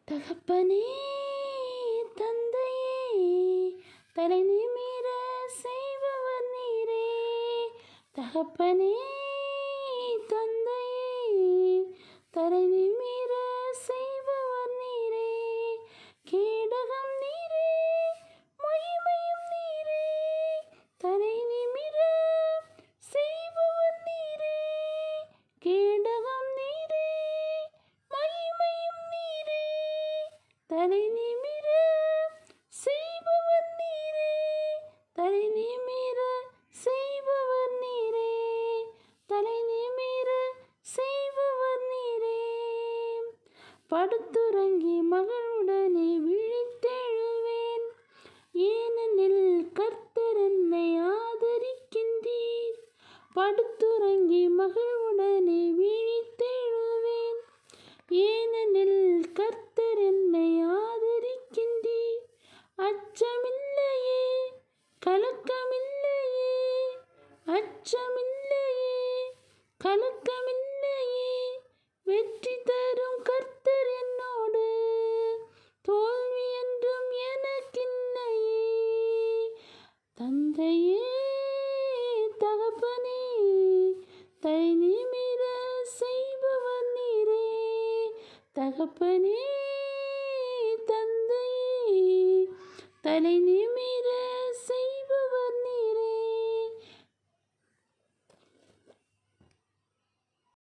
தகப்பனே தந்தையே தலை நிமிர செய்பவர் நீரே. தகப்பனே தந்தையே தலை நிமிர செய்பவர் நீரே. கேடகம் நீரே மகிமையும் நீரே. தலை நிமிர செய்பவர் நீரே. கேடகம் நீரே மகிமையும் நீரே. தலை நிமிர செய்பவர் நீரே. தலை நிமிர செய்பவர் நீரே. தலை நிமிர செய்பவர் நீரே. படுத்துறங்கி மகளுடனே விழித்தெழுவேன், ஏனெனில் கர்த்தர் என்னை ஆதரிக்கின்றீர். படுத்துறங்கி மகளுடனே விழித்தெழுவேன், ஏனெனில் கர்த்தர் என்னை ஆதரிக்கின்றீர். அச்சமில்லையே கலக்கமில்லையே, அச்சமில்லையே கலக்கமில்லையே. வெற்றி தரும் கர்த்தர் என்னோடு, தோல்வி என்றும் எனக்கில்லையே. தந்தையே தகப்பனே தலை நிமிர செய்பவர் நீரே. தகப்பனே தந்தையே தலை